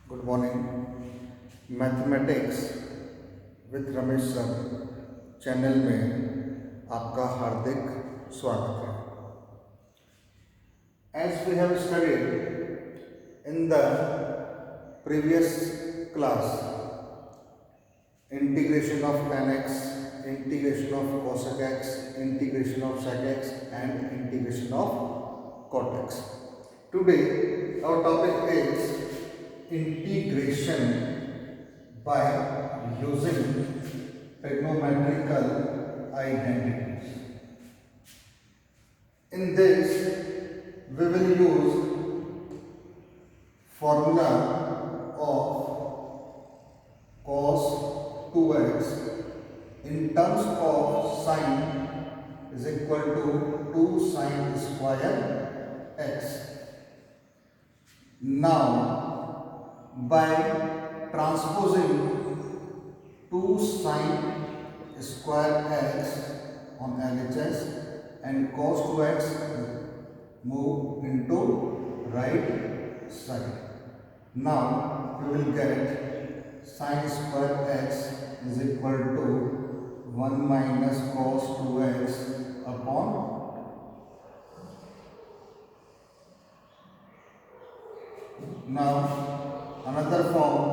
Good morning. Mathematics with Ramesh sir channel में आपका हार्दिक स्वागत है। As we have studied in the previous class integration of tan x, integration of cosec x, integration of sec x and integration of cot x. Today our topic is integration by using trigonometrical identities. In this we will use formula of cos 2x in terms of sine is equal to 2 sine square x. Now by transposing 2 sine square x on LHS and cos 2x move into right side. Now we will get sine square x is equal to 1 minus cos 2x upon now another form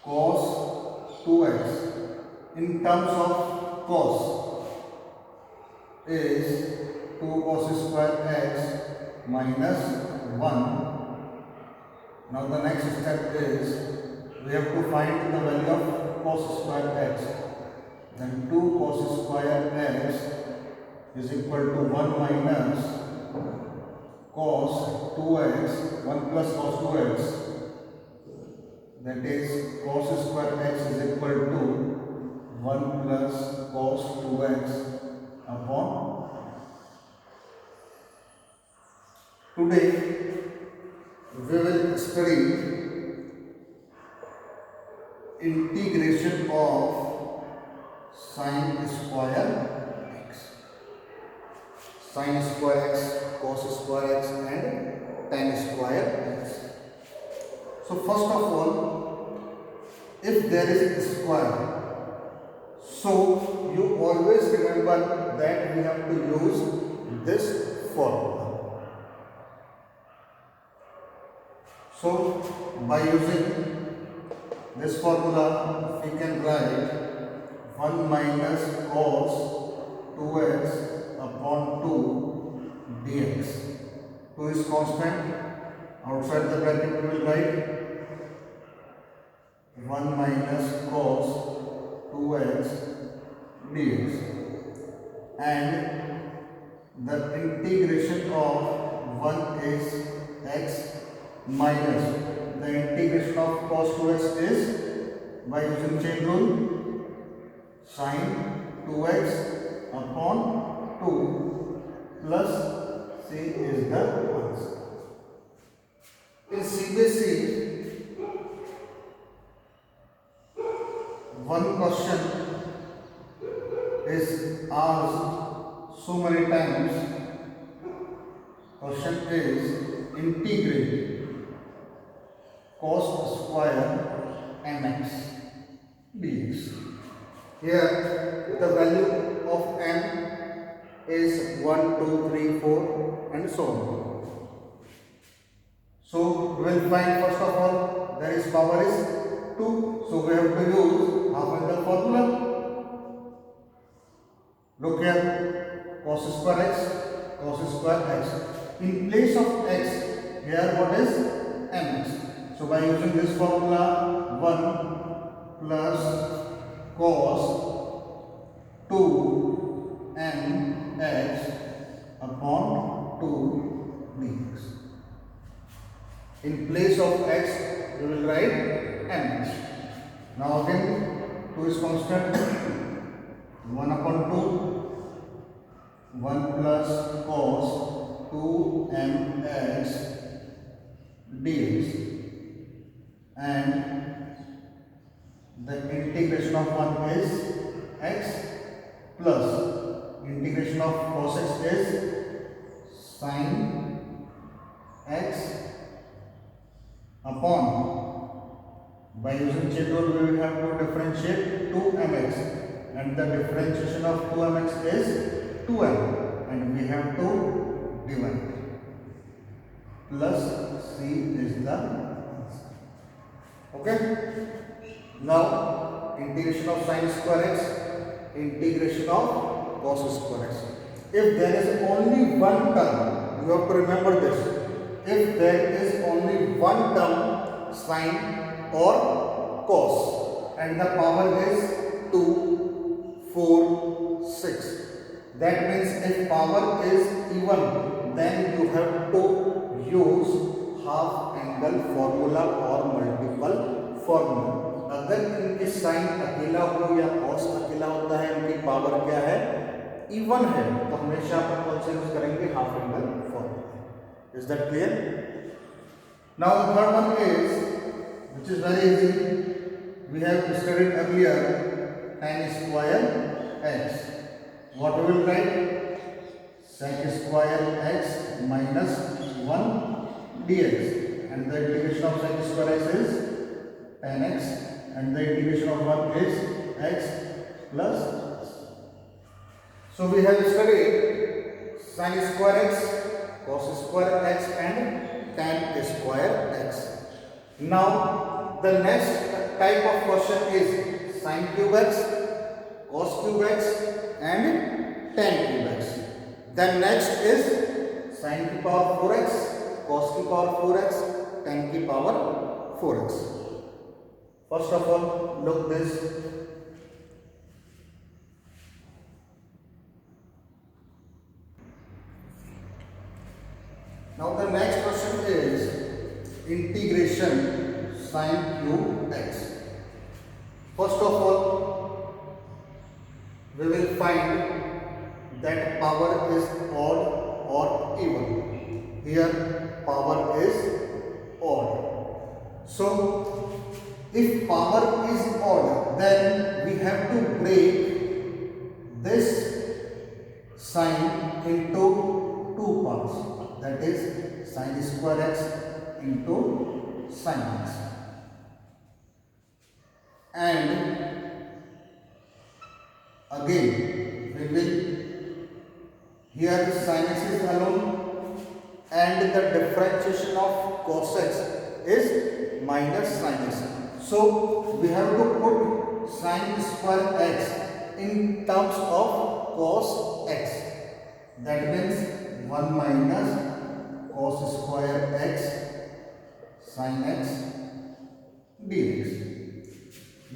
cos 2x in terms of cos is 2 cos square x minus 1. Now the next step is we have to find the value of cos square x. Then 2 cos square x is equal to 1 minus cos 2x, 1 plus cos 2x, that is cos square x is equal to 1 plus cos 2x upon. Today we will study integration of sine square x. Sine square x, cos square x and tan square x. So first of all, if there is a square, so you always remember that we have to use this formula. So by using this formula we can write 1 minus cos 2x upon 2 dx. 2 is constant. Outside the bracket we will write 1 minus cos 2x dx, and the integration of 1 is x minus the integration of cos 2x is by using chain rule sin 2x upon 2 plus c is the answer. In CBSE, one question is asked so many times. Question is integrate cos square mx dx. Here the value of m is 1, 2, 3, 4 and so on. So we will find first of all there is power is 2. So we have to use half angle formula. Look here, cos square x, cos square x. In place of x, here what is mx. So by using this formula 1 plus cos 2 mx upon 2 dx. In place of x we will write mx. Now again 2 is constant, 1 upon 2, 1 plus cos 2 mx dx, and the integration of 1 is x plus integration of cos x is sin x By using chain rule, we will have to differentiate 2mx, and the differentiation of 2mx is 2m, and we have to divide. Plus c is the answer. Okay. Now integration of sin square x, integration of cos square x. If there is only one term, you have to remember this. If there is only one term, sin or cos, and the power is 2, 4, 6. That means if power is even, then you have to use half angle formula or multiple formula. अगर इनके sign अकेला हो या cos अकेला होता है, इनकी power क्या है, इवन है, तो हमेशा अपन कौन सा यूज करेंगे, half angle formula. Is that clear? Now the third one is, which is very easy. We have studied earlier tan square x. What we will write? Sec square x minus 1 dx, and the integration of sec square x is tan x, and the integration of 1 is x plus. So we have studied sin square x, cos square x, and tan square x. Now the next type of question is sin cube x, cos cube x, and tan cube x. Then next is sin की power 4x, cos की power 4x, tan की power 4x. First of all, look this. Now the next question is integration sin cube x. First of all, we will find that power is odd or even. Here power is odd. So if power is odd, then we have to break this sign into two parts. That is sin square x into sin x. And again we will, here sin x is alone, and the differentiation of cos x is minus sin x. So we have to put sin square x in terms of cos x. That means 1 minus cos square x sin x dx.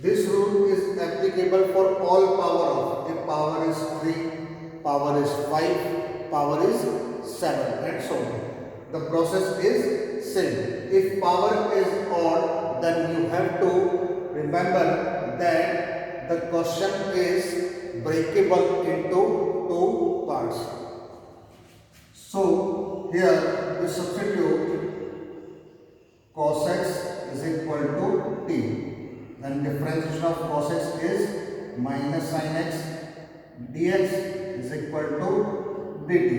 This rule is applicable for all power of. If power is 3, power is 5, power is 7, and so on. The process is same. If power is odd, then you have to remember that the question is breakable into two parts. So here we substitute cos x is equal to t. Then differentiation of cos x is minus sin x dx is equal to dt.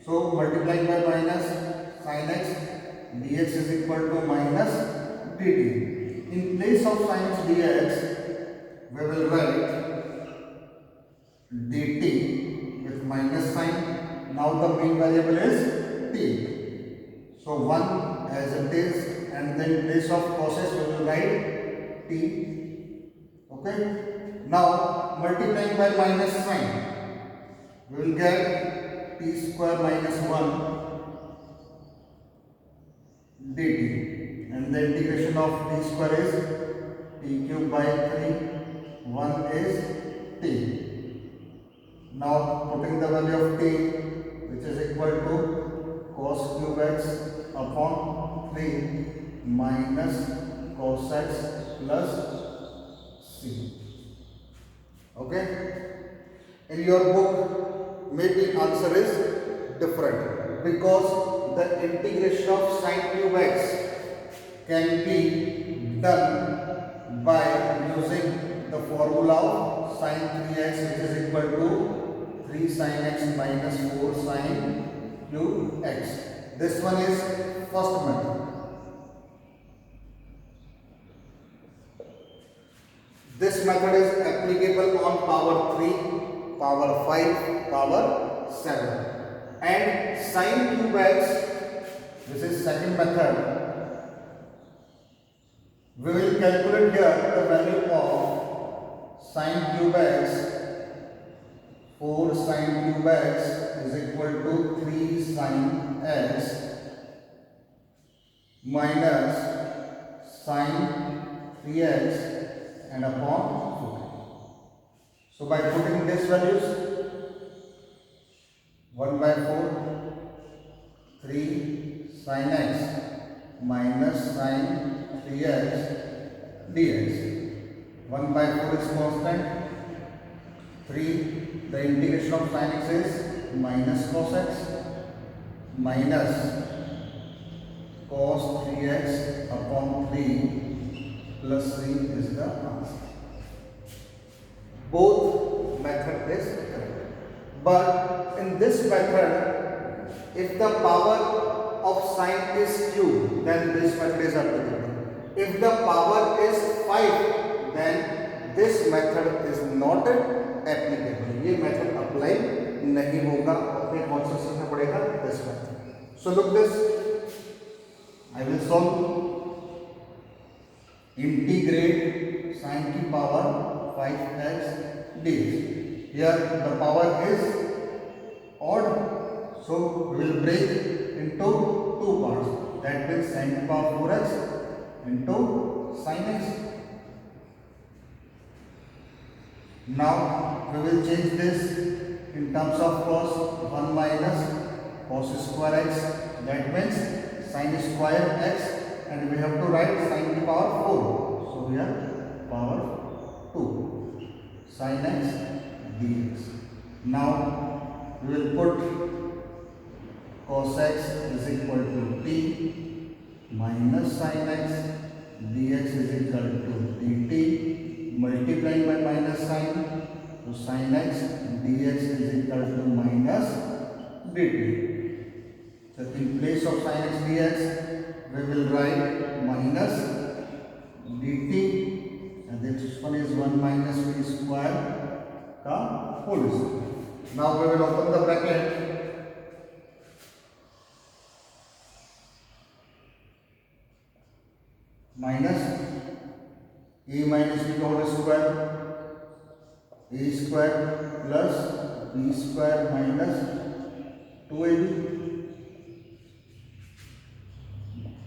So multiplying by minus sin x dx is equal to minus dt. In place of sin x dx, we will write dt with minus sign. Now the main variable is t. So 1 as it is, and then in place of cos x we will write t. Okay. Now multiplying by minus sign, we will get t square minus 1 dt, and the integration of t square is t cube by 3, 1 is t. Now putting the value of t, which is equal to cos cube x upon 3 minus cos x plus c. Okay. In your book, maybe answer is different, because the integration of sin cube x can be done by using the formula of sin 3x, which is equal to 3 sin x minus 4 sin cube x. This one is first method. This method is applicable on power 3, power 5, power 7. And sine cube x, this is second method. We will calculate here the value of sine cube x. 4 sine cube x is equal to 3 sine x minus sine 3x and upon 4. So by putting these values, 1 by 4, 3 sine x minus sine 3x dx. 1 by 4 is constant. 3, the integration of sine x is minus cos x minus cos 3x upon 3 plus 3 is the answer. Both method is correct. But in this method, if the power of sine is cube, then this method is applicable. If the power is 5, then this method is not applicable. ये method apply नहीं होगा. अपने कौन सा सीखना पड़ेगा? This method. So look this. I will solve. Integrate sine की power 5x dx. Here the power is odd, so we will break into two parts. That means sine की power 4x into sine x. Now we will change this in terms of cos. 1 minus cos square x. That means sine square x, and we have to write sine to power 4. So we have power 2 sine x dx. Now we will put cos x is equal to t minus sine x dx is equal to dt, multiplying by minus sign, so sin x dx is equal to minus dt. So in place of sin x dx, we will write minus dt, and this one is 1 minus v square ka whole square. Now we will open the bracket. Minus a minus b whole square, a square plus b square minus 2ab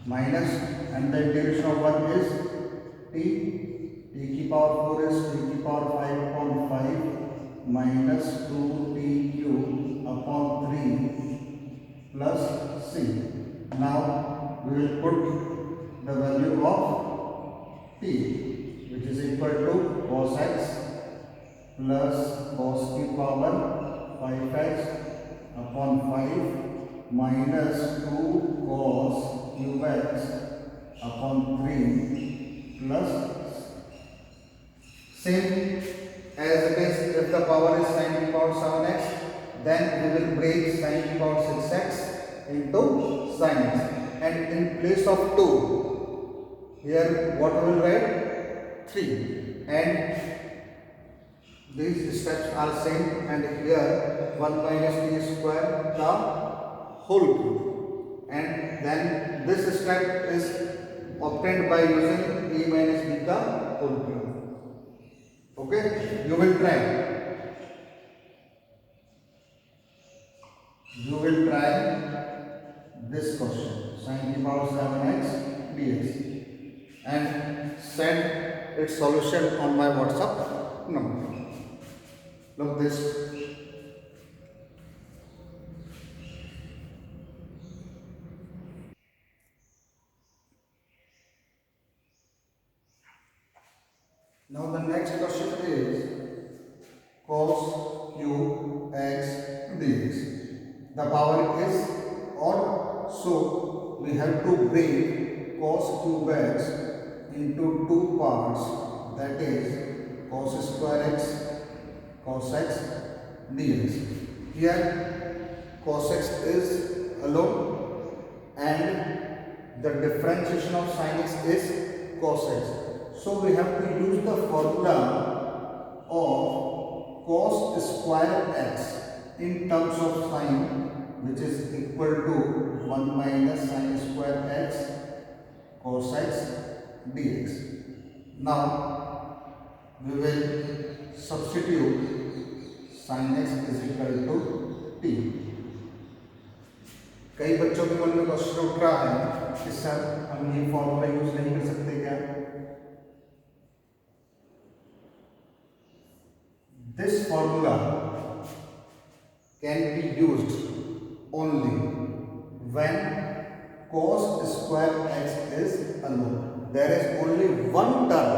minus, and the integration of 1 is t की power 4 is t की power 5 upon 5 minus 2t cube upon 3 plus c. Now we will put the value of t, which is equal to cos x plus cos की power 5x upon 5 minus 2 cos cube x upon 3 plus same as it is. If the power is sin to power 7x, then we will break sin to power 6x into sin x, and in place of 2, here what we will write? 3, and these steps are same, and here 1 minus t square the whole cube, and then this step is obtained by using a minus b the whole cube. Okay, you will try. You will try this question, sin to power 7x dx, and send its solution on my WhatsApp number. Look this. Now the next question is cos cube x dx. The power is odd, so we have to break cos cube x into two parts, that is cos square x cos x dx. Here cos x is alone, and the differentiation of sin x is cos x. So we have to use the formula of cos square x in terms of sine, which is equal to 1 minus sine square x cos x dx. Now we will substitute sin x is equal to t. कई बच्चों के मन में question उठ रहा है कि sir हम ये फॉर्मूला यूज नहीं कर सकते क्या? This formula can be used only when cos square x is alone. There is only one term.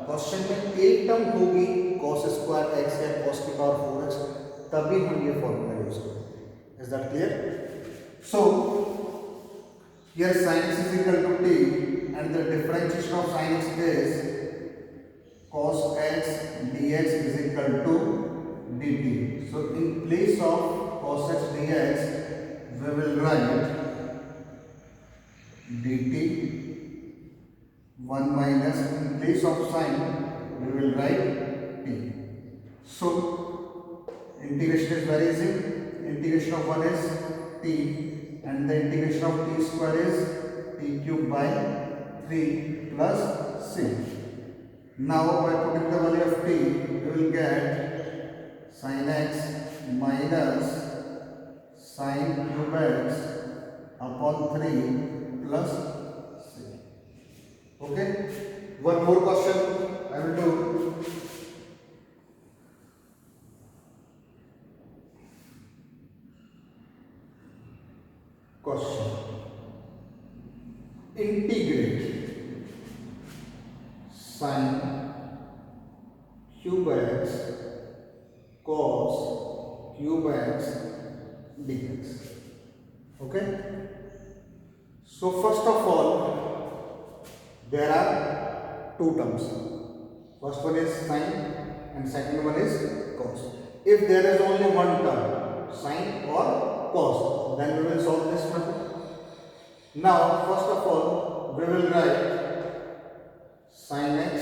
Question में एक टर्म होगी cos square x या cos की पावर 4x, तभी हम ये फॉर्मूला यूज करेंगे. Is that clear? So here sin x is equal to t and the differentiation of sin x is cos x dx is equal to dt. So in place of cos x dx we will write dt 1 minus, in place of sin we will write t. So integration is very easy. Integration of 1 is t and the integration of t square is t cube by 3 plus c. Now by putting the value of t we will get sin x minus sin cube x upon 3 plus c. Okay, one more question I will do. Question: integrate sin cube x cos cube x dx. Okay, so first of all there are two terms. First one is sin and second one is cos. If there is only one term, sin or cos, then we will solve this one. Now first of all we will write sin x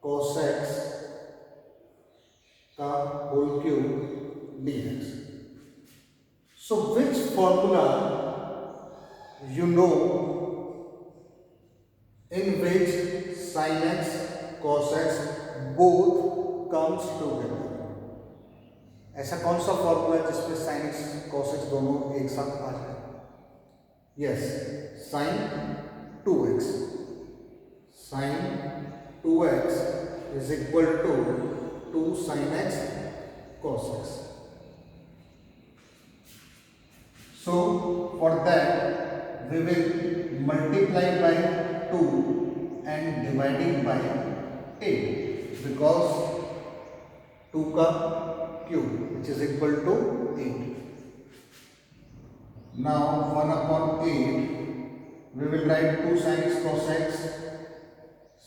cos x का whole cube dx. So which formula you know in which sin x cos x both comes together? ऐसा कौन सा formula है जिसमें sin x cos x दोनों एक साथ आ जाए? Yes, sin 2x. sin 2x is equal to 2 sin x cos x. So for that we will multiply by 2 and dividing by 8 because 2 का cube which is equal to 8. Now 1 upon 8 we will write 2 sin x cos x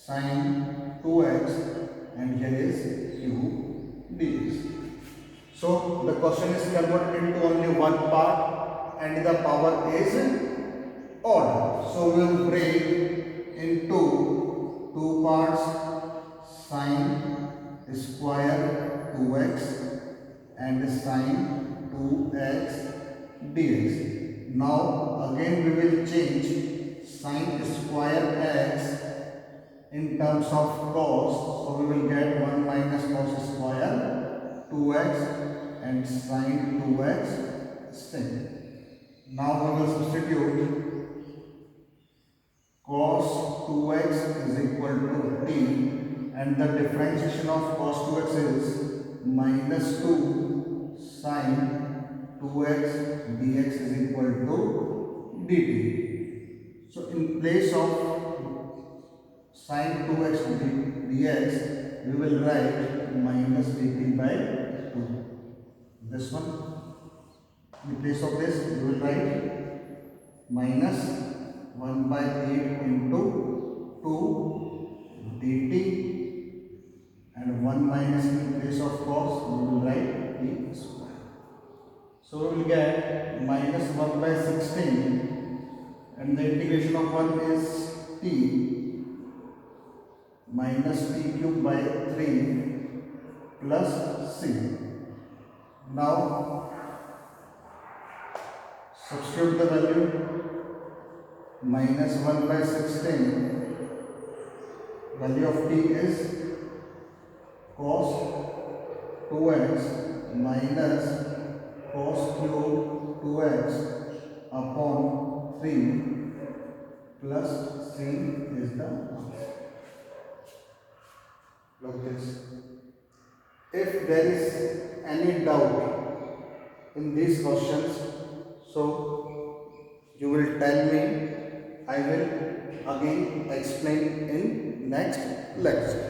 sin 2x and here is cube dx. So the question is converted into only one part and the power is odd. So we will break into two parts, sin square 2x and sin 2x dx. Now again we will change sin square x in terms of cos, so we will get 1 minus cos square 2x and sin 2x sin. Now we will substitute cos 2x is equal to t and the differentiation of cos 2x is minus 2 sin 2x dx is equal to dt. So in place of sin 2x dx we will write minus dt by 2. This one, in place of this we will write minus 1 by 8 into 2 dt and 1 minus in place of cos we will write t square. So we will get minus 1 by 16 and the integration of 1 is t minus p cube by 3 plus c. Now substitute the value. Minus 1 by 16, value of t is cos 2x minus cos cube 2x upon 3 plus c is the answer. Look this. If there is any doubt in these questions, so you will tell me. I will again explain in next lecture.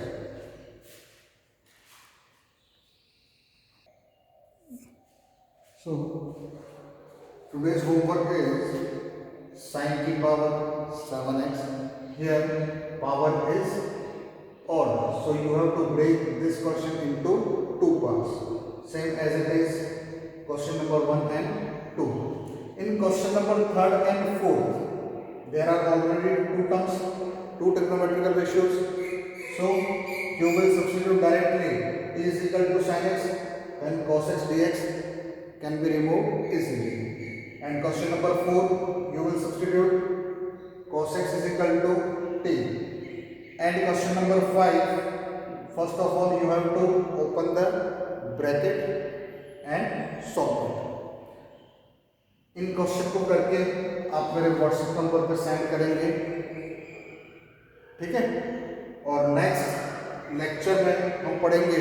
So today's homework is sin की power 7x. Here power is odd, so you have to break this question into two parts, same as it is question number 1 and 2. In question number 3rd and 4th, there are already two terms, two trigonometrical ratios, so you will substitute directly. T is equal to sin x, then cos x dx can be removed easily. And question number 4, you will substitute cos x is equal to t. And question number 5, first of all you have to open the bracket and solve it. In question को करके आप मेरे WhatsApp number पर send करेंगे, ठीक है। और next lecture में हम पढ़ेंगे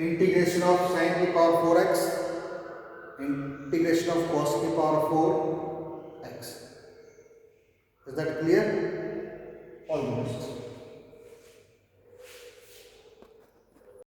इंटीग्रेशन ऑफ साइन की power 4x, integration of cos की power 4x. Is that clear? All the best.